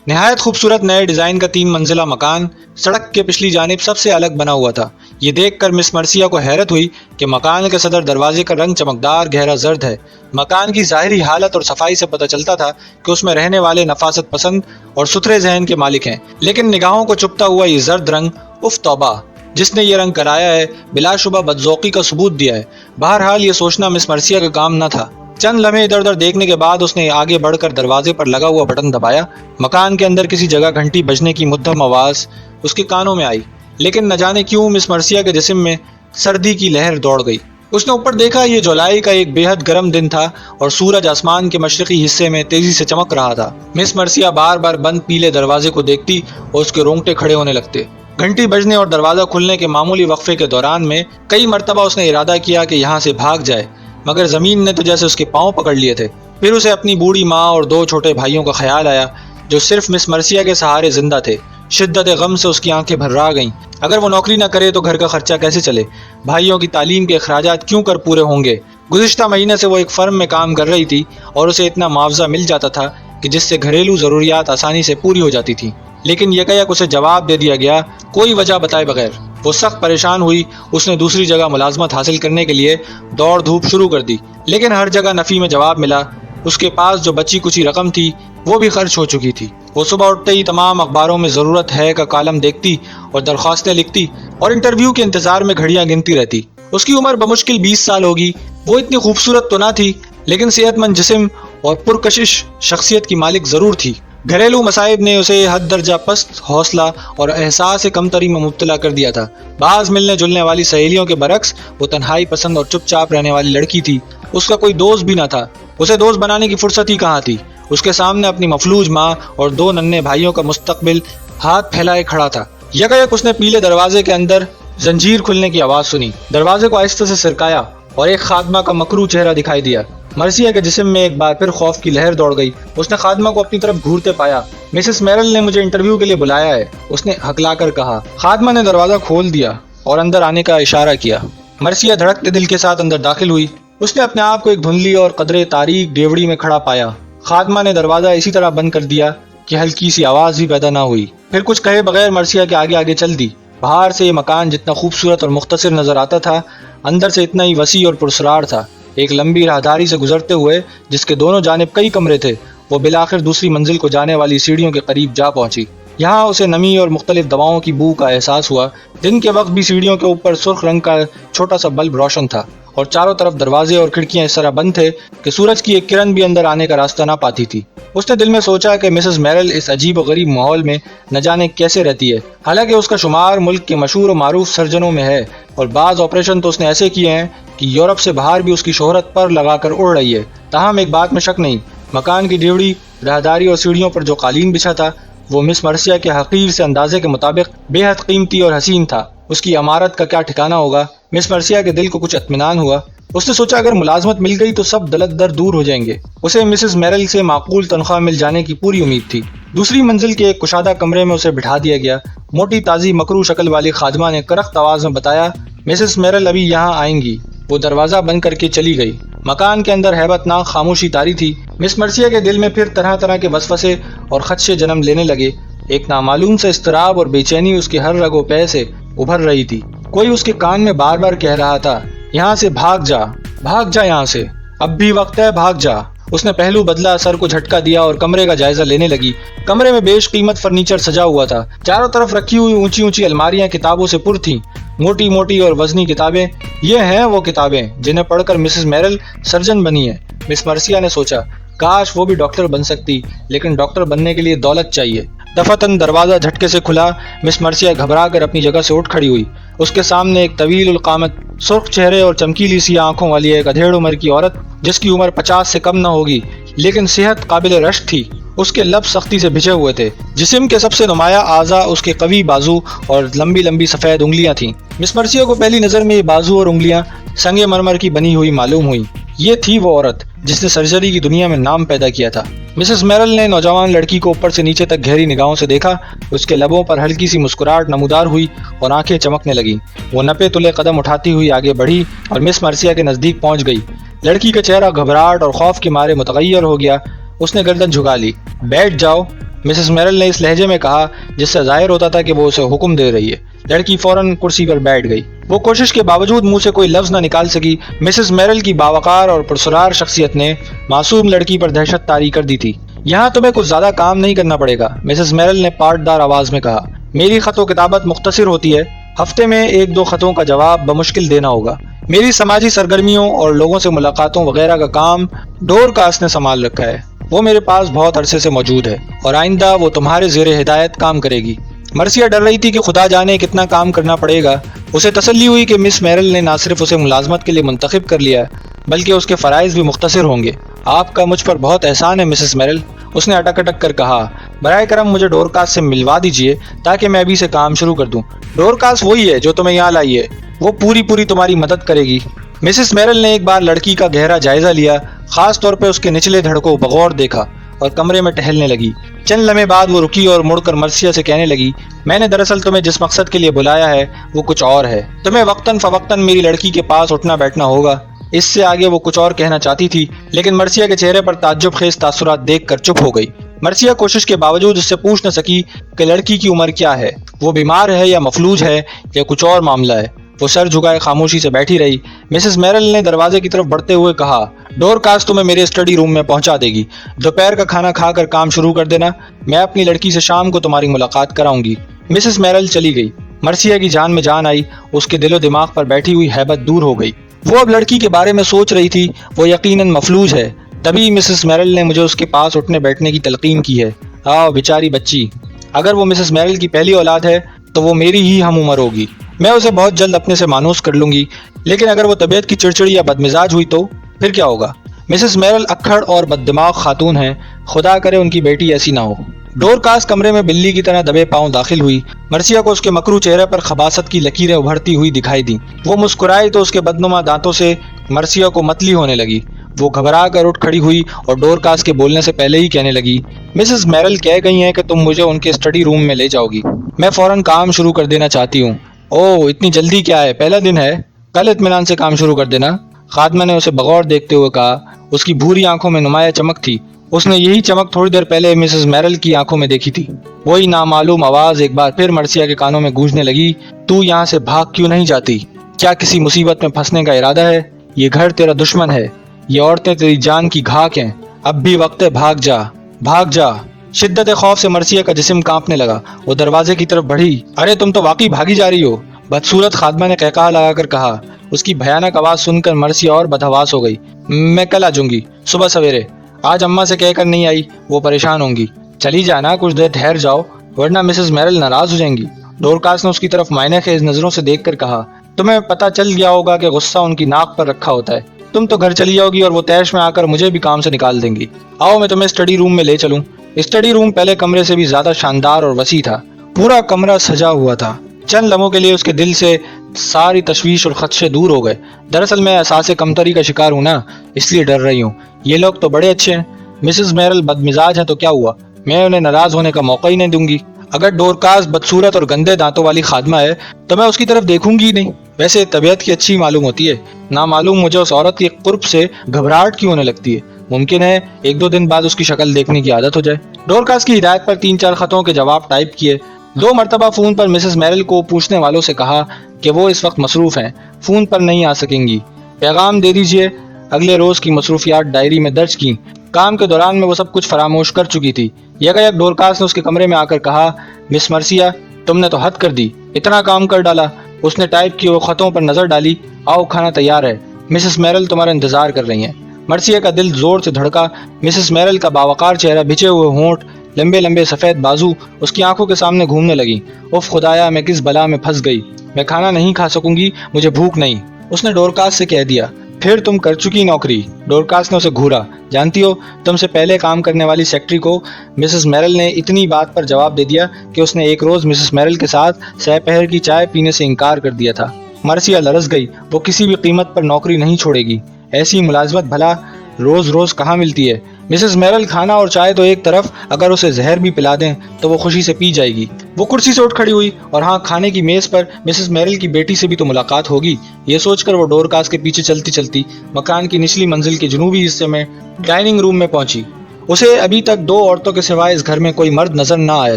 نہایت خوبصورت نئے ڈیزائن کا 3 منزلہ مکان سڑک کے پچھلی جانب سب سے الگ بنا ہوا تھا۔ یہ دیکھ کر مس مرثیہ کو حیرت ہوئی کہ مکان کے صدر دروازے کا رنگ چمکدار گہرا زرد ہے۔ مکان کی ظاہری حالت اور صفائی سے پتہ چلتا تھا کہ اس میں رہنے والے نفاست پسند اور ستھرے ذہن کے مالک ہیں، لیکن نگاہوں کو چبھتا ہوا یہ زرد رنگ، اف توبہ، جس نے یہ رنگ کرایا ہے بلا شبہ بدذوقی کا ثبوت دیا ہے۔ بہرحال یہ سوچنا مس مرثیہ کا کام نہ تھا۔ چند لمحے ادھر ادھر دیکھنے کے بعد اس نے آگے بڑھ کر دروازے پر لگا ہوا بٹن دبایا۔ مکان کے اندر کسی جگہ گھنٹی بجنے کی مدھم آواز اس کے کانوں میں آئی، لیکن نہ جانے کیوں مس مرثیہ کے جسم میں سردی کی لہر دوڑ گئی۔ اس نے اوپر دیکھا، یہ جولائی کا ایک بے حد گرم دن تھا اور سورج آسمان کے مشرقی حصے میں تیزی سے چمک رہا تھا۔ مس مرثیہ بار بار بند پیلے دروازے کو دیکھتی اور اس کے رونگٹے کھڑے ہونے لگتے۔ گھنٹی بجنے اور دروازہ کھلنے کے معمولی وقفے کے دوران میں کئی مرتبہ اس نے ارادہ کیا کہ یہاں سے بھاگ جائے، مگر زمین نے تو جیسے اس کے پاؤں پکڑ لیے تھے۔ پھر اسے اپنی بوڑھی ماں اور 2 چھوٹے بھائیوں کا خیال آیا جو صرف مس مرثیہ کے سہارے زندہ تھے۔ شدت غم سے اس کی آنکھیں بھرا گئیں۔ اگر وہ نوکری نہ کرے تو گھر کا خرچہ کیسے چلے؟ بھائیوں کی تعلیم کے اخراجات کیوں کر پورے ہوں گے؟ گزشتہ مہینے سے وہ ایک فرم میں کام کر رہی تھی اور اسے اتنا معاوضہ مل جاتا تھا کہ جس سے گھریلو ضروریات آسانی سے پوری ہو جاتی تھیں، لیکن یکایک اسے جواب دے دیا گیا، کوئی وجہ بتائے بغیر۔ وہ سخت پریشان ہوئی۔ اس نے دوسری جگہ ملازمت حاصل کرنے کے لیے دوڑ دھوپ شروع کر دی، لیکن ہر جگہ نفی میں جواب ملا۔ اس کے پاس جو بچی کچی رقم تھی وہ بھی خرچ ہو چکی تھی۔ وہ صبح اٹھتے ہی تمام اخباروں میں ضرورت ہے کا کالم دیکھتی اور درخواستیں لکھتی اور انٹرویو کے انتظار میں گھڑیاں گنتی رہتی۔ اس کی عمر بمشکل 20 سال ہوگی۔ وہ اتنی خوبصورت تو نہ تھی، لیکن صحت مند جسم اور پرکشش شخصیت کی مالک ضرور تھی۔ گھریلو مصائب نے اسے حد درجہ پست حوصلہ اور احساس کمتری میں مبتلا کر دیا تھا۔ بعض ملنے جلنے والی سہیلیوں کے برعکس وہ تنہائی پسند اور چپ چاپ رہنے والی لڑکی تھی۔ اس کا کوئی دوست بھی نہ تھا۔ اسے دوست بنانے کی فرصت ہی کہاں تھی؟ اس کے سامنے اپنی مفلوج ماں اور 2 ننھے بھائیوں کا مستقبل ہاتھ پھیلائے کھڑا تھا۔ یکایک اس نے پیلے دروازے کے اندر زنجیر کھلنے کی آواز سنی۔ دروازے کو آہستہ سے سرکایا اور ایک خادمہ کا مکروہ چہرہ دکھائی دیا۔ مرثیہ کے جسم میں ایک بار پھر خوف کی لہر دوڑ گئی۔ اس نے خادمہ کو اپنی طرف گھورتے پایا۔ مسز میرل نے مجھے انٹرویو کے لیے بلایا ہے، اس نے ہکلا کر کہا۔ خادمہ نے دروازہ کھول دیا اور اندر آنے کا اشارہ کیا۔ مرثیہ دھڑکتے دل کے ساتھ اندر داخل ہوئی۔ اس نے اپنے آپ کو ایک دھندلی اور قدرے تاریک ڈیوڑی میں کھڑا پایا۔ خادمہ نے دروازہ اسی طرح بند کر دیا کہ ہلکی سی آواز بھی پیدا نہ ہوئی۔ پھر کچھ کہے بغیر مرثیہ کے آگے آگے چل دی۔ باہر سے یہ مکان جتنا خوبصورت اور مختصر نظر آتا تھا، اندر سے اتنا ہی وسیع اور پراسرار تھا۔ ایک لمبی راہداری سے گزرتے ہوئے جس کے دونوں جانب کئی کمرے تھے، وہ بالآخر دوسری منزل کو جانے والی سیڑھیوں کے قریب جا پہنچی۔ یہاں اسے نمی اور مختلف دواؤں کی بو کا احساس ہوا۔ دن کے وقت بھی سیڑھیوں کے اوپر سرخ رنگ کا چھوٹا سا بلب روشن تھا اور چاروں طرف دروازے اور کھڑکیاں اس طرح بند تھے کہ سورج کی ایک کرن بھی اندر آنے کا راستہ نہ پاتی تھی۔ اس نے دل میں سوچا کہ مسز میرل اس عجیب و غریب ماحول میں نہ جانے کیسے رہتی ہے، حالانکہ اس کا شمار ملک کے مشہور و معروف سرجنوں میں ہے اور بعض آپریشن تو اس نے ایسے کیے ہیں کہ یورپ سے باہر بھی اس کی شہرت پر لگا کر اڑ رہی ہے۔ تاہم ایک بات میں شک نہیں، مکان کی ڈیوڑی، راہداری اور سیڑھیوں پر جو قالین بچھا تھا وہ مس مرثیہ کے حقیر سے اندازے کے مطابق بے حد قیمتی اور حسین تھا۔ اس کی عمارت کا کیا ٹھکانہ ہوگا؟ مس مرثیہ کے دل کو کچھ اطمینان ہوا۔ اس نے سوچا اگر ملازمت مل گئی تو سب دلت در دور ہو جائیں گے۔ اسے مسز میرل سے معقول تنخواہ مل جانے کی پوری امید تھی۔ دوسری منزل کے ایک کشادہ کمرے میں اسے بٹھا دیا گیا۔ موٹی تازی مکروہ شکل والی خادمہ نے کرخت آواز میں بتایا، مسز میرل ابھی یہاں آئیں گی۔ وہ دروازہ بند کر کے چلی گئی۔ مکان کے اندر ہیبت ناک خاموشی طاری تھی۔ مس مرثیہ کے دل میں پھر طرح طرح کے وسوسے اور خدشے جنم لینے لگے۔ ایک نامعلوم سے اضطراب اور بے چینی اس کے ہر رگ و پے سے ابھر رہی تھی۔ کوئی اس کے کان میں بار بار کہہ رہا تھا، یہاں سے بھاگ جا یہاں سے، اب بھی وقت ہے، بھاگ جا۔ اس نے پہلو بدلا، سر کو جھٹکا دیا اور کمرے کا جائزہ لینے لگی۔ کمرے میں بیش قیمت فرنیچر سجا ہوا تھا۔ چاروں طرف رکھی ہوئی اونچی اونچی الماریاں کتابوں سے پر تھیں، موٹی موٹی اور وزنی کتابیں۔ یہ ہیں وہ کتابیں جنہیں پڑھ کر مسز میرل سرجن بنی ہے۔ مس مرثیہ نے سوچا، کاش وہ بھی ڈاکٹر بن سکتی، لیکن ڈاکٹر بننے کے لیے دولت چاہیے۔ دفعتاً دروازہ جھٹکے سے کھلا۔ مس مرثیہ گھبرا کر اپنی جگہ سے اٹھ کھڑی ہوئی۔ اس کے سامنے ایک طویل القامت، سرخ چہرے اور چمکیلی سی آنکھوں والی ایک ادھیڑ عمر کی عورت، جس کی عمر 50 سے کم نہ ہوگی، لیکن صحت قابل رشک تھی۔ اس کے لب سختی سے بھجے ہوئے تھے۔ جسم کے سب سے نمایاں اعضاء اس کے قوی بازو اور لمبی لمبی سفید انگلیاں تھیں۔ مس مرثیہ کو پہلی نظر میں یہ بازو اور انگلیاں سنگ مرمر کی بنی ہوئی معلوم ہوئی۔ یہ تھی وہ عورت جس نے سرجری کی دنیا میں نام پیدا کیا تھا۔ مسز میرل نے نوجوان لڑکی کو اوپر سے نیچے تک گہری نگاہوں سے دیکھا۔ اس کے لبوں پر ہلکی سی مسکراہٹ نمودار ہوئی اور آنکھیں چمکنے لگیں۔ وہ نپے تلے قدم اٹھاتی ہوئی آگے بڑھی اور مس مرثیہ کے نزدیک پہنچ گئی۔ لڑکی کا چہرہ گھبراہٹ اور خوف کے مارے متغیر ہو گیا۔ اس نے گردن جھکا لی۔ بیٹھ جاؤ، مسز میرل نے اس لہجے میں کہا جس سے ظاہر ہوتا تھا کہ وہ اسے حکم دے رہی ہے۔ لڑکی فوراً کرسی پر بیٹھ گئی۔ وہ کوشش کے باوجود منہ سے کوئی لفظ نہ نکال سکی۔ مسز میرل کی باوقار اور پرسرار شخصیت نے معصوم لڑکی پر دہشت طاری کر دی تھی۔ یہاں تمہیں کچھ زیادہ کام نہیں کرنا پڑے گا، مسز میرل نے پارٹدار آواز میں کہا۔ میری خط و کتابت مختصر ہوتی ہے، ہفتے میں 1-2 خطوں کا جواب بمشکل دینا ہوگا۔ میری سماجی سرگرمیوں اور لوگوں سے ملاقاتوں وغیرہ کا کام ڈورکاس نے سنبھال رکھا ہے۔ وہ میرے پاس بہت عرصے سے موجود ہے اور آئندہ وہ تمہارے زیر ہدایت کام کرے گی۔ مرثیہ ڈر رہی تھی کہ خدا جانے کتنا کام کرنا پڑے گا۔ اسے تسلی ہوئی کہ مس میرل نے نہ صرف اسے ملازمت کے لیے منتخب کر لیا ہے بلکہ اس کے فرائض بھی مختصر ہوں گے۔ آپ کا مجھ پر بہت احسان ہے مسز میرل، اس نے اٹک اٹک کر کہا۔ برائے کرم مجھے ڈورکاس سے ملوا دیجیے تاکہ میں ابھی سے کام شروع کر دوں۔ ڈورکاس وہی ہے جو تمہیں یہاں لائی ہے، وہ پوری تمہاری مدد کرے گی۔ مسز میرل نے ایک بار لڑکی کا گہرا جائزہ لیا، خاص طور پہ اس کے نچلے دھڑ کو بغور دیکھا اور کمرے میں ٹہلنے لگی۔ چند لمحے بعد وہ رکی اور مڑ کر مرثیہ سے کہنے لگی، میں نے دراصل تمہیں جس مقصد کے لیے بلایا ہے وہ کچھ اور ہے۔ تمہیں وقتاً فوقتاً میری لڑکی کے پاس اٹھنا بیٹھنا ہوگا۔ اس سے آگے وہ کچھ اور کہنا چاہتی تھی لیکن مرثیہ کے چہرے پر تعجب خیز تاثرات دیکھ کر چپ ہو گئی۔ مرثیہ کوشش کے باوجود اس سے پوچھ نہ سکی کہ لڑکی کی عمر کیا ہے، وہ بیمار ہے یا مفلوج ہے یا کچھ اور معاملہ ہے۔ وہ سر جھکائے خاموشی سے بیٹھی رہی۔ مسز میرل نے دروازے کی طرف بڑھتے ہوئے کہا، ڈورکاس تمہیں میرے اسٹڈی روم میں پہنچا دے گی۔ دوپہر کا کھانا کھا کر کام شروع کر دینا، میں اپنی لڑکی سے شام کو تمہاری ملاقات کراؤں گی۔ مسز میرل چلی گئی۔ مرثیہ کی جان میں جان آئی، اس کے دل و دماغ پر بیٹھی ہوئی ہیبت دور ہو گئی۔ وہ اب لڑکی کے بارے میں سوچ رہی تھی، وہ یقیناً مفلوج ہے۔ تبھی مسز میرل نے مجھے اس کے پاس اٹھنے بیٹھنے کی تلقین کی ہے۔ آؤ بیچاری بچی، اگر وہ مسز میرل کی پہلی اولاد ہے تو وہ میری ہی ہم عمر ہوگی۔ میں اسے بہت جلد اپنے سے مانوس کر لوں گی، لیکن اگر وہ طبیعت کی چڑچڑی یا بدمزاج ہوئی تو پھر کیا ہوگا؟ مسز میرل اکھڑ اور بد دماغ خاتون ہیں، خدا کرے ان کی بیٹی ایسی نہ ہو۔ ڈورکاس کمرے میں بلی کی طرح دبے پاؤں داخل ہوئی۔ مرثیہ کو اس کے مکرو چہرے پر خباثت کی لکیریں ابھرتی ہوئی دکھائی دیں۔ وہ مسکرائی تو اس کے بدنما دانتوں سے مرثیہ کو متلی ہونے لگی۔ وہ گھبرا کر اٹھ کھڑی ہوئی اور ڈورکاس کے بولنے سے پہلے ہی کہنے لگی، مسز میرل کہہ گئی ہیں کہ تم مجھے ان کے اسٹڈی روم میں لے جاؤ گی۔ میں فوراً کام شروع کر دینا چاہتی ہوں۔ اوہ اتنی جلدی کیا ہے، پہلا دن ہے، کل اطمینان سے کام شروع کر دینا۔ خادمہ نے اسے بغور دیکھتے ہوئے کہا۔ اس کی بھوری آنکھوں میں نمایاں چمک تھی۔ اس نے یہی چمک تھوڑی دیر پہلے مسز میرل کی آنکھوں میں دیکھی تھی۔ وہی نامعلوم آواز ایک بار پھر مرثیہ کے کانوں میں گونجنے لگی، تو یہاں سے بھاگ کیوں نہیں جاتی؟ کیا کسی مصیبت میں پھنسنے کا ارادہ ہے؟ یہ گھر تیرا دشمن ہے، یہ عورتیں تیری جان کی گھاک ہیں، اب بھی وقت ہے، بھاگ جا، بھاگ جا۔ شدت خوف سے مرثیہ کا جسم کانپنے لگا۔ وہ دروازے کی طرف بڑھی۔ ارے تم تو واقعی بھاگی جا رہی ہو، بدصورت خادمہ نے قہقہا لگا کر کہا۔ اس کی بھیانک آواز سن کر مرثیہ اور بدحواس ہو گئی۔ میں کل آ جاؤں گی صبح سویرے، آج اماں سے کہہ کر نہیں آئی، وہ پریشان ہوں گی۔ چلی جانا، کچھ دیر ٹھہر جاؤ ورنہ مسز میرل ناراض ہو جائیں گی۔ ڈورکاس نے اس کی طرف معنی خیز نظروں سے دیکھ کر کہا، تمہیں پتہ چل گیا ہوگا کہ غصہ ان کی ناک پر رکھا ہوتا ہے۔ تم تو گھر چلی جاؤ گی اور وہ تیش میں آ کر مجھے بھی کام سے نکال دیں گی۔ آؤ میں تمہیں اسٹڈی روم میں لے چلوں۔ اسٹڈی روم پہلے کمرے سے بھی زیادہ شاندار اور وسیع تھا۔ پورا کمرہ سجا ہوا تھا۔ چند لمحوں کے لیے اس کے دل سے ساری تشویش اور خدشے دور ہو گئے۔ دراصل میں احساس کمتری کا شکار ہوں نا، اس لیے ڈر رہی ہوں۔ یہ لوگ تو بڑے اچھے ہیں، مسز میرل بد مزاج ہیں تو کیا ہوا، میں انہیں ناراض ہونے کا موقع ہی نہیں دوں گی۔ اگر ڈورکاس بدصورت اور گندے دانتوں والی خادمہ ہے تو میں اس کی طرف دیکھوں گی ہی نہیں۔ ویسے طبیعت کی اچھی معلوم ہوتی ہے، نامعلوم مجھے اس عورت کے قرب سے گھبراہٹ کیوں ہونے لگتی ہے۔ ممکن ہے 1-2 دن بعد اس کی شکل دیکھنے کی عادت ہو جائے۔ ڈورکاس کی ہدایت پر 3-4 خطوں کے جواب ٹائپ کیے۔ 2 مرتبہ فون پر مسز میرل کو پوچھنے والوں سے کہا کہ وہ اس وقت مصروف ہیں، فون پر نہیں آ سکیں گی، پیغام دے دیجیے۔ اگلے روز کی مصروفیات ڈائری میں درج کی۔ کام کے دوران میں وہ سب کچھ فراموش کر چکی تھی۔ یکایک ڈورکاس نے اس کے کمرے میں آ کر کہا، مس مرثیہ تم نے تو حد کر دی، اتنا کام کر ڈالا۔ اس نے ٹائپ کیے ہوئے خطوں پر نظر ڈالی۔ آؤ کھانا تیار ہے، مسز میرل تمہارا انتظار کر رہی ہیں۔ مرثیہ کا دل زور سے دھڑکا۔ مسز میرل کا باوقار چہرہ، بھچے ہوئے ہونٹ، لمبے لمبے سفید بازو اس کی آنکھوں کے سامنے گھومنے لگی۔ اف خدایا، میں کس بلا میں پھنس گئی، میں کھانا نہیں کھا سکوں گی، مجھے بھوک نہیں، اس نے ڈورکاس سے کہہ دیا۔ پھر تم کر چکی نوکری، ڈورکاس نے اسے گھورا۔ جانتی ہو، تم سے پہلے کام کرنے والی سیکٹری کو مسز میرل نے اتنی بات پر جواب دے دیا کہ اس نے ایک روز مسز میرل کے ساتھ سہ پہر کی چائے پینے سے انکار کر دیا تھا۔ مرثیہ لرز گئی۔ وہ کسی بھی قیمت پر نوکری نہیں چھوڑے گی، ایسی ملازمت بھلا روز روز کہاں ملتی ہے۔ مسز میرل کھانا اور چائے تو ایک طرف، اگر اسے زہر بھی پلا دیں تو وہ خوشی سے پی جائے گی۔ وہ کرسی سے اٹھ کھڑی ہوئی، اور ہاں، کھانے کی میز پر مسز میرل کی بیٹی سے بھی تو ملاقات ہوگی، یہ سوچ کر وہ ڈورکاس کے پیچھے چلتی چلتی مکان کی نچلی منزل کے جنوبی حصے میں ڈائننگ روم میں پہنچی۔ اسے ابھی تک 2 عورتوں کے سوائے اس گھر میں کوئی مرد نظر نہ آیا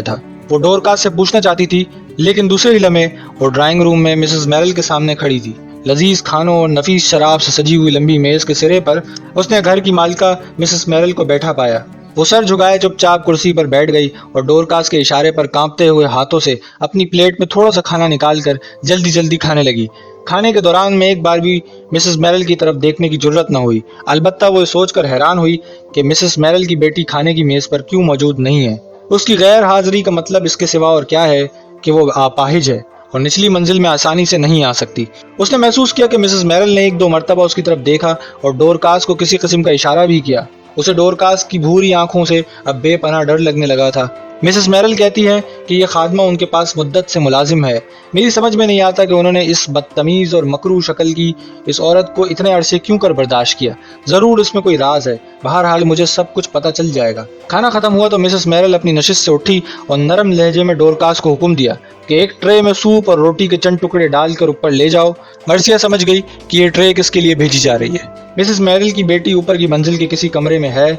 تھا۔ وہ ڈورکاس سے پوچھنا چاہتی تھی، لیکن دوسرے ہی لمحے وہ ڈرائنگ روم میں مسز میرل کے سامنے کھڑی تھی۔ لذیذ کھانوں اور نفیس شراب سے سجی ہوئی لمبی میز کے سرے پر اس نے گھر کی مالکہ مسز میرل کو بیٹھا پایا۔ وہ سر جھکائے چپ چاپ کرسی پر بیٹھ گئی اور ڈورکاس کے اشارے پر کانپتے ہوئے ہاتھوں سے اپنی پلیٹ میں تھوڑا سا کھانا نکال کر جلدی جلدی کھانے لگی۔ کھانے کے دوران میں ایک بار بھی مسز میرل کی طرف دیکھنے کی جرت نہ ہوئی، البتہ وہ سوچ کر حیران ہوئی کہ مسز میرل کی بیٹی کھانے کی میز پر کیوں موجود نہیں ہے۔ اس کی غیر حاضری کا مطلب اس کے سوا اور کیا ہے کہ وہ اپاہج ہے اور نچلی منزل میں آسانی سے نہیں آ سکتی۔ اس نے محسوس کیا کہ مسز میرل نے 1-2 مرتبہ اس کی طرف دیکھا اور ڈورکاس کو کسی قسم کا اشارہ بھی کیا۔ اسے ڈورکاس کی بھوری آنکھوں سے اب بے پناہ ڈر لگنے لگا تھا۔ مسز میرل کہتی ہے کہ یہ خادمہ ان کے پاس مدت سے ملازم ہے۔ میری سمجھ میں نہیں آتا کہ انہوں نے اس بدتمیز اور مکروہ شکل کی اس عورت کو اتنے عرصے کیوں کر برداشت کیا۔ ضرور اس میں کوئی راز ہے، بہرحال مجھے سب کچھ پتہ چل جائے گا۔ کھانا ختم ہوا تو مسز میرل اپنی نشست سے اٹھی اور نرم لہجے میں ڈورکاس کو حکم دیا کہ ایک ٹرے میں سوپ اور روٹی کے چند ٹکڑے ڈال کر اوپر لے جاؤ۔ مرثیہ سمجھ گئی کہ یہ ٹرے کس کے لیے بھیجی جا رہی ہے۔ مسز میرل کی بیٹی اوپر کی منزل کے کسی کمرے میں ہے۔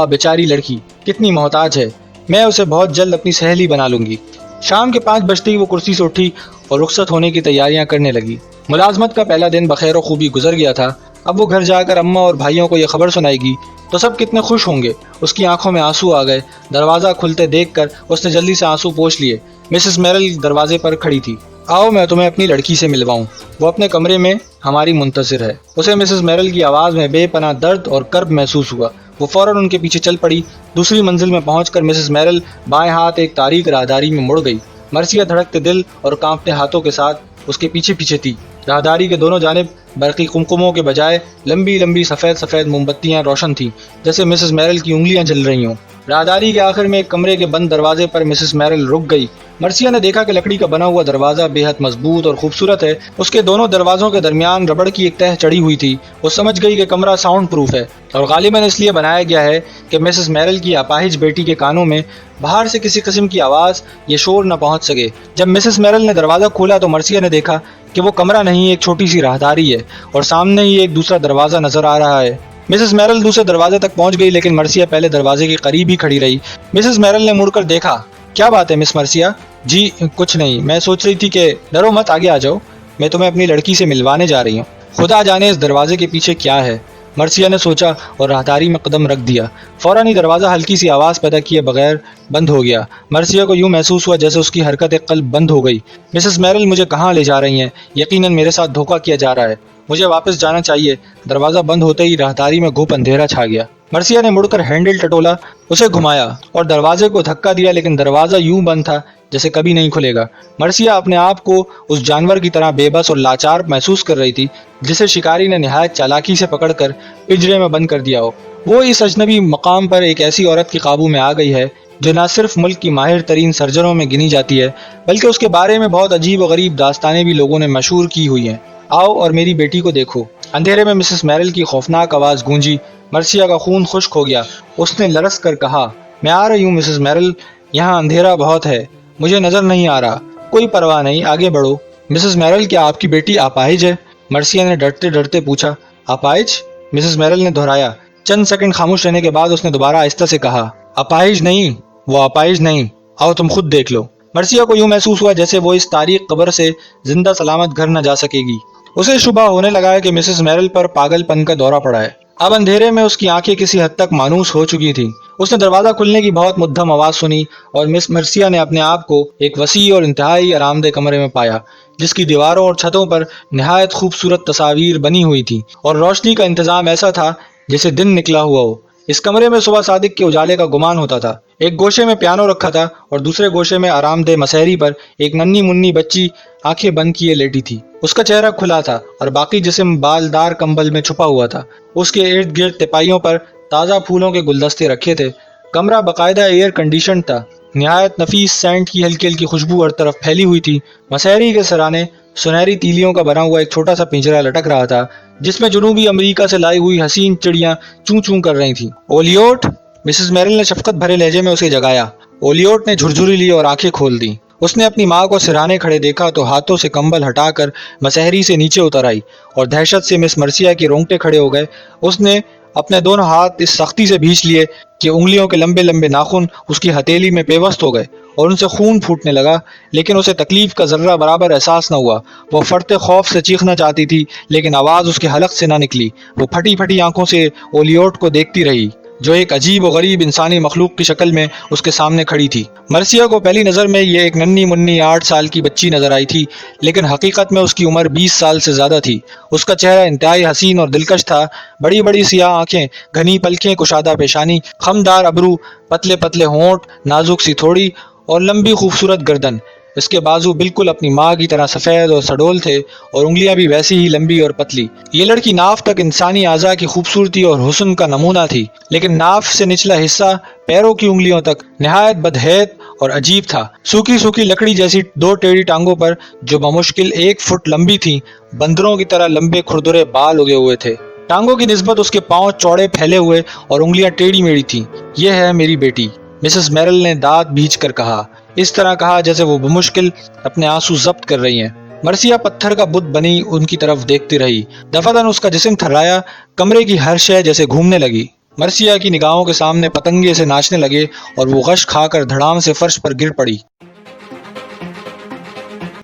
بیچاری لڑکی کتنی محتاج ہے، میں اسے بہت جلد اپنی سہیلی بنا لوں گی۔ شام کے 5 بجتے ہی وہ کرسی سے اٹھی اور رخصت ہونے کی تیاریاں کرنے لگی۔ ملازمت کا پہلا دن بخیر و خوبی گزر گیا تھا۔ اب وہ گھر جا کر اماں اور بھائیوں کو یہ خبر سنائے گی تو سب کتنے خوش ہوں گے۔ اس کی آنکھوں میں آنسو آ گئے۔ دروازہ کھلتے دیکھ کر اس نے جلدی سے آنسو پوچھ لیے۔ مسز میرل دروازے پر کھڑی تھی۔ آؤ میں تمہیں اپنی لڑکی سے ملواؤں، وہ اپنے کمرے میں ہماری منتظر ہے۔ اسے مسز میرل کی آواز میں بے پناہ درد اور کرب محسوس ہوا۔ وہ فوراً ان کے پیچھے چل پڑی۔ دوسری منزل میں پہنچ کر مسز میرل بائیں ہاتھ ایک تاریک راہداری میں مڑ گئی۔ مرثیہ دھڑکتے دل اور کانپتے ہاتھوں کے ساتھ اس کے پیچھے پیچھے تھی۔ راہداری کے دونوں جانب برقی قمقموں کے بجائے لمبی لمبی سفید سفید موم بتیاں روشن تھیں، جیسے مسز میرل کی انگلیاں جل رہی ہوں۔ راہداری کے آخر میں ایک کمرے کے بند دروازے پر مسز میرل رک گئی۔ مرثیہ نے دیکھا کہ لکڑی کا بنا ہوا دروازہ بے حد مضبوط اور خوبصورت ہے۔ اس کے دونوں دروازوں کے درمیان ربڑ کی ایک تہ چڑھی ہوئی تھی۔ وہ سمجھ گئی کہ کمرہ ساؤنڈ پروف ہے اور غالباً اس لیے بنایا گیا ہے کہ مسز میرل کی اپاہج بیٹی کے کانوں میں باہر سے کسی قسم کی آواز یا شور نہ پہنچ سکے۔ جب مسز میرل نے دروازہ کھولا تو مرثیہ نے دیکھا کہ وہ کمرہ نہیں، ایک چھوٹی سی راہداری ہے اور سامنے ہی ایک دوسرا دروازہ نظر آ رہا ہے۔ مسز میرل دوسرے دروازے تک پہنچ گئی، لیکن مرثیہ پہلے دروازے کے قریب ہی کھڑی رہی۔ مسز میرل نے مڑ کر دیکھا۔ کیا بات ہے مس مرثیہ؟ جی کچھ نہیں، میں سوچ رہی تھی کہ ڈرو مت، آگے آ جاؤ، میں تمہیں اپنی لڑکی سے ملوانے جا رہی ہوں۔ خدا جانے اس دروازے کے پیچھے کیا ہے، مرثیہ نے سوچا اور راہداری میں قدم رکھ دیا۔ فوراً ہی دروازہ ہلکی سی آواز پیدا کیے بغیر بند ہو گیا۔ مرثیہ کو یوں محسوس ہوا جیسے اس کی حرکت قلب بند ہو گئی۔ مسز میرل مجھے کہاں لے جا رہی ہیں؟ یقیناً میرے ساتھ دھوکہ کیا جا رہا ہے، مجھے واپس جانا چاہیے۔ دروازہ بند ہوتے ہی راہداری میں گھوپ اندھیرا چھا گیا۔ مرثیہ نے مڑ کر ہینڈل ٹٹولا، اسے گھمایا اور دروازے کو دھکا دیا، لیکن دروازہ یوں بند تھا جیسے کبھی نہیں کھلے گا۔ مرثیہ اپنے آپ کو اس جانور کی طرح بے بس اور لاچار محسوس کر رہی تھی جسے شکاری نے نہایت چالاکی سے پکڑ کر پنجرے میں بند کر دیا ہو۔ وہ اس اجنبی مقام پر ایک ایسی عورت کی قابو میں آ گئی ہے جو نہ صرف ملک کی ماہر ترین سرجنوں میں گنی جاتی ہے، بلکہ اس کے بارے میں بہت عجیب و غریب داستانیں بھی لوگوں نے مشہور کی ہوئی ہیں۔ آؤ اور میری بیٹی کو دیکھو۔ اندھیرے میں مسز میرل کی خوفناک آواز گونجی۔ مرثیہ کا خون خشک ہو گیا۔ اس نے لرز کر کہا، میں آ رہی ہوں مسز میرل، یہاں اندھیرا بہت ہے، مجھے نظر نہیں آ رہا۔ کوئی پرواہ نہیں، آگے بڑھو۔ مسز میرل، کیا آپ کی بیٹی اپاہج ہے؟ مرثیہ نے ڈرتے ڈرتے پوچھا۔ اپاہج؟ مسز میرل نے دہرایا۔ چند سیکنڈ خاموش رہنے کے بعد اس نے دوبارہ آہستہ سے کہا، اپاہج نہیں، وہ اپاہج نہیں، آؤ تم خود دیکھ لو۔ مرثیہ کو یوں محسوس ہوا جیسے وہ اس تاریک قبر سے زندہ سلامت گھر نہ جا سکے گی۔ اسے شبہ ہونے لگا ہے کہ مسز میرل پر پاگل پن کا دورہ پڑا ہے۔ اب اندھیرے میں اس کی آنکھیں کسی حد تک مانوس ہو چکی تھیں۔ اس نے دروازہ کھلنے کی بہت مدھم آواز سنی اور مس مرثیہ نے اپنے آپ کو ایک وسیع اور انتہائی آرام دہ کمرے میں پایا، جس کی دیواروں اور چھتوں پر نہایت خوبصورت تصاویر بنی ہوئی تھیں اور روشنی کا انتظام ایسا تھا جیسے دن نکلا ہوا ہو۔ اس کمرے میں صبح صادق کے اجالے کا گمان ہوتا تھا۔ ایک گوشے میں پیانو رکھا تھا اور دوسرے گوشے میں آرام دہ مسہری پر ایک ننھی منی بچی آنکھیں بند کیے لیٹی تھی۔ اس کا چہرہ کھلا تھا اور باقی جسم بالدار کمبل میں چھپا ہوا تھا۔ اس کے ارد گرد تپائیوں پر تازہ پھولوں کے گلدستے رکھے تھے۔ کمرہ باقاعدہ ایئر کنڈیشنڈ تھا۔ نہایت نفیس سینٹ کی ہلکی ہلکی خوشبو ہر طرف پھیلی ہوئی تھی۔ مسہری کے سرانے سنہری تیلیوں کا بنا ہوا ایک چھوٹا سا پنجرا لٹک رہا تھا، جس میں جنوبی امریکہ سے لائی ہوئی حسین چڑیاں چوں چوں کر رہی تھیں۔ اولیوٹ، مسز میرل نے شفقت بھرے لہجے میں اسے جگایا۔ اولیوٹ نے جھرجھری لی اور آنکھیں کھول دیں۔ اس نے اپنی ماں کو سرہانے کھڑے دیکھا تو ہاتھوں سے کمبل ہٹا کر مسہری سے نیچے اتر آئی اور دہشت سے مس مرثیہ کے رونگٹے کھڑے ہو گئے۔ اس نے اپنے دونوں ہاتھ اس سختی سے بھینچ لیے کہ انگلیوں کے لمبے لمبے ناخن اس کی ہتھیلی میں پیوست ہو گئے اور ان سے خون پھوٹنے لگا، لیکن اسے تکلیف کا ذرہ برابر احساس نہ ہوا۔ وہ فرتے خوف سے چیخنا چاہتی تھی لیکن آواز اس کے حلق سے نہ نکلی۔ وہ پھٹی پھٹی آنکھوں سے اولیوٹ کو دیکھتی رہی جو ایک عجیب و غریب انسانی مخلوق کی شکل میں اس کے سامنے کھڑی تھی۔ مرثیہ کو پہلی نظر میں یہ ایک ننھی منی 8 سال کی بچی نظر آئی تھی، لیکن حقیقت میں اس کی عمر 20 سال سے زیادہ تھی۔ اس کا چہرہ انتہائی حسین اور دلکش تھا۔ بڑی بڑی سیاہ آنکھیں، گھنی پلکیں، کشادہ پیشانی، خمدار ابرو، پتلے پتلے ہونٹ، نازک سی تھوڑی اور لمبی خوبصورت گردن۔ اس کے بازو بالکل اپنی ماں کی طرح سفید اور سڈول تھے اور انگلیاں بھی ویسی ہی لمبی اور پتلی۔ یہ لڑکی ناف تک انسانی اعضاء کی خوبصورتی اور حسن کا نمونہ تھی، لیکن ناف سے نچلا حصہ پیروں کی انگلیوں تک نہایت بدہیت اور عجیب تھا۔ سوکھی سوکھی لکڑی جیسی 2 ٹیڑھی ٹانگوں پر جو بمشکل 1 فٹ لمبی تھیں، بندروں کی طرح لمبے کھردرے بال اگے ہوئے تھے۔ ٹانگوں کی نسبت اس کے پاؤں چوڑے پھیلے ہوئے اور انگلیاں ٹیڑھی میڑھی تھیں۔ یہ ہے میری بیٹی، مسز میرل نے دانت بھینچ کر کہا، اس طرح کہا جیسے وہ بمشکل اپنے آنسو ضبط کر رہی ہیں۔ مرثیہ پتھر کا بت بنی ان کی طرف دیکھتی رہی۔ دفعتاً اس کا جسم تھرایا، کمرے کی ہر شے جیسے گھومنے لگی۔ مرثیہ کی نگاہوں کے سامنے پتنگے سے ناچنے لگے اور وہ غش کھا کر دھڑام سے فرش پر گر پڑی۔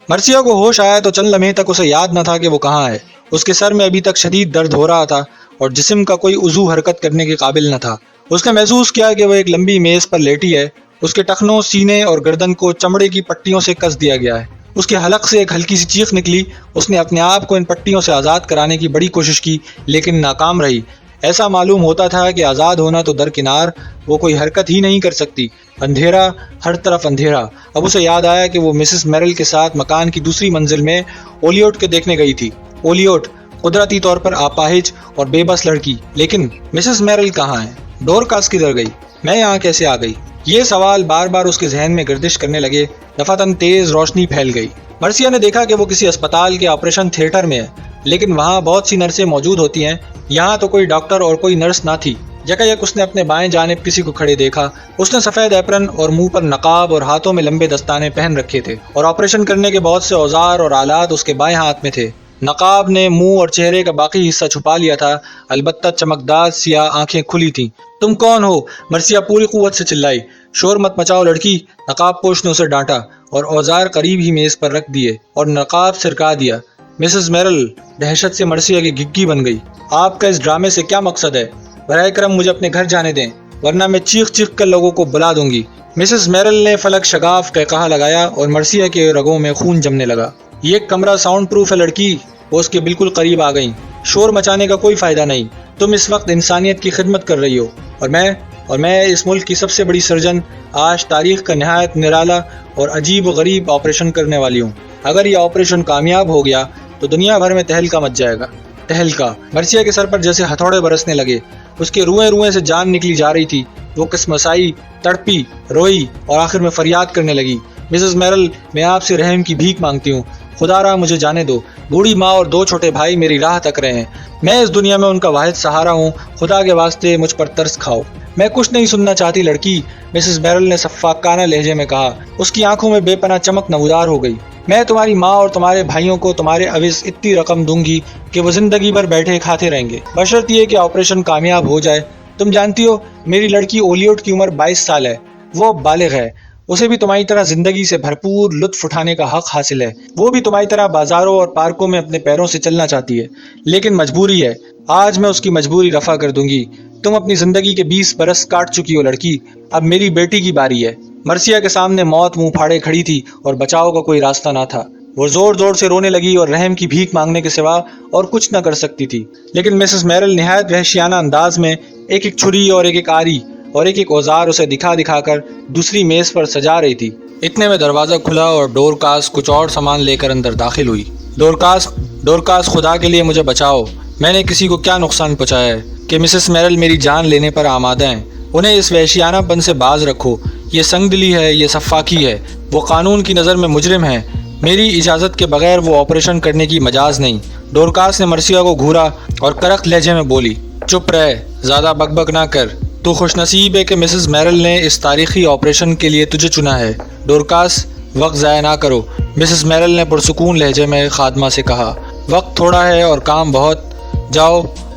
مرثیہ کو ہوش آیا تو چند لمحے تک اسے یاد نہ تھا کہ وہ کہاں ہے۔ اس کے سر میں ابھی تک شدید درد ہو رہا تھا اور جسم کا کوئی عضو حرکت کرنے کے قابل نہ تھا۔ اس نے محسوس کیا کہ وہ ایک لمبی میز پر لیٹی ہے۔ اس کے ٹخنوں، سینے اور گردن کو چمڑے کی پٹیوں سے کس دیا گیا ہے۔ اس کے حلق سے ایک ہلکی سی چیخ نکلی۔ اس نے اپنے آپ کو ان پٹیوں سے آزاد کرانے کی بڑی کوشش کی لیکن ناکام رہی۔ ایسا معلوم ہوتا تھا کہ آزاد ہونا تو درکنار، وہ کوئی حرکت ہی نہیں کر سکتی۔ اندھیرا، ہر طرف اندھیرا۔ اب اسے یاد آیا کہ وہ مسز میرل کے ساتھ مکان کی دوسری منزل میں اولیوٹ کے دیکھنے گئی تھی۔ اولیوٹ، قدرتی طور پر اپاہج اور بے بس لڑکی، لیکن مسز میرل کہاں ہے؟ ڈورکاس کدھر گئی؟ میں یہاں کیسے آ گئی؟ یہ سوال بار بار اس کے ذہن میں گردش کرنے لگے۔ دفعتاً تیز روشنی پھیل گئی۔ مرثیہ نے دیکھا کہ وہ کسی اسپتال کے آپریشن تھیٹر میں ہے، لیکن وہاں بہت سی نرسیں موجود ہوتی ہیں، یہاں تو کوئی ڈاکٹر اور کوئی نرس نہ تھی۔ یکایک اس نے اپنے بائیں جانب کسی کو کھڑے دیکھا۔ اس نے سفید ایپرن اور منہ پر نقاب اور ہاتھوں میں لمبے دستانے پہن رکھے تھے اور آپریشن کرنے کے بہت سے اوزار اور آلات اس کے بائیں ہاتھ میں تھے۔ نقاب نے منہ اور چہرے کا باقی حصہ چھپا لیا تھا، البتہ چمکدار سیاہ آنکھیں کھلی تھیں۔ تم کون ہو؟ مرثیہ پوری قوت سے چلائی۔ شور مت مچاؤ لڑکی، نقاب پوش نے اسے ڈانٹا اور اوزار قریب ہی میز پر رکھ دیے اور نقاب سرکا دیا۔ مسز میرل دہشت سے مرثیہ کی گھگی بن گئی۔ آپ کا اس ڈرامے سے کیا مقصد ہے؟ براہ کرم مجھے اپنے گھر جانے دیں ورنہ میں چیخ چیخ کر لوگوں کو بلا دوں گی۔ مسز میرل نے فلک شگاف قہقہا لگایا اور مرثیہ کے رگوں میں خون جمنے لگا۔ یہ کمرہ ساؤنڈ پروف ہے لڑکی۔ وہ اس کے بالکل قریب آ گئیں۔ شور مچانے کا کوئی فائدہ نہیں، تم اس وقت انسانیت کی خدمت کر رہی ہو اور میں اس ملک کی سب سے بڑی سرجن، آج تاریخ کا نہایت نرالا اور عجیب و غریب آپریشن کرنے والی ہوں۔ اگر یہ آپریشن کامیاب ہو گیا تو دنیا بھر میں تہلکہ مچ جائے گا۔ تہلکہ! مرثیہ کے سر پر جیسے ہتھوڑے برسنے لگے۔ اس کے روئیں روئیں سے جان نکلی جا رہی تھی۔ وہ کسمسائی، تڑپی، روئی اور آخر میں فریاد کرنے لگی، مسز میرل، میں آپ سے رحم کی بھیک مانگتی ہوں، خدا را مجھے جانے دو۔ بوڑھی ماں اور 2 چھوٹے بھائی میری راہ تک رہے ہیں۔ میں اس دنیا میں ان کا واحد سہارا ہوں، خدا کے واسطے مجھ پر ترس کھاؤ۔ میں کچھ نہیں سننا چاہتی لڑکی، مسز میرل نے سفاکانہ لہجے میں کہا۔ اس کی آنکھوں میں بے پناہ چمک نمودار ہو گئی۔ میں تمہاری ماں اور تمہارے بھائیوں کو تمہارے عوض اتنی رقم دوں گی کہ وہ زندگی بھر بیٹھے کھاتے رہیں گے، بشرط یہ کہ آپریشن کامیاب ہو جائے۔ تم جانتی ہو میری لڑکی اولیوٹ کی عمر 22 سال ہے، وہ بالغ ہے، اسے بھی تمہاری طرح زندگی سے بھرپور لطف اٹھانے کا حق حاصل ہے۔ وہ بھی تمہاری طرح بازاروں اور پارکوں میں اپنے پیروں سے چلنا چاہتی ہے، لیکن مجبوری ہے۔ آج میں اس کی مجبوری رفع کر دوں گی۔ تم اپنی زندگی کے 20 برس کاٹ چکی ہو لڑکی، اب میری بیٹی کی باری ہے۔ مرثیہ کے سامنے موت منہ پھاڑے کھڑی تھی اور بچاؤ کا کوئی راستہ نہ تھا۔ وہ زور زور سے رونے لگی اور رحم کی بھیک مانگنے کے سوا اور کچھ نہ کر سکتی تھی، لیکن مسز میرل نہایت وحشیانہ انداز میں ایک ایک چھری اور ایک ایک آری اور ایک ایک اوزار اسے دکھا دکھا کر دوسری میز پر سجا رہی تھی۔ اتنے میں دروازہ کھلا اور ڈورکاس کچھ اور سامان لے کر اندر داخل ہوئی۔ ڈورکاس، خدا کے لیے مجھے بچاؤ، میں نے کسی کو کیا نقصان پہنچایا ہے کہ مسز میرل میری جان لینے پر آمادہ ہیں؟ انہیں اس وحشیانہ پن سے باز رکھو، یہ سنگ دلی ہے، یہ سفاکی ہے، وہ قانون کی نظر میں مجرم ہے، میری اجازت کے بغیر وہ آپریشن کرنے کی مجاز نہیں۔ ڈورکاس نے مرثیہ کو گھورا اور کرخت لہجے میں بولی، چپ رہ، زیادہ بک بک نہ کر، تو خوش نصیب ہے کہ مسز میرل نے اس تاریخی آپریشن کے لیے تجھے چنا ہے۔ ڈورکاس، وقت ضائع نہ کرو، مسز میرل نے پرسکون لہجے میں خادمہ سے کہا، وقت تھوڑا ہے اور کام بہت، جاؤ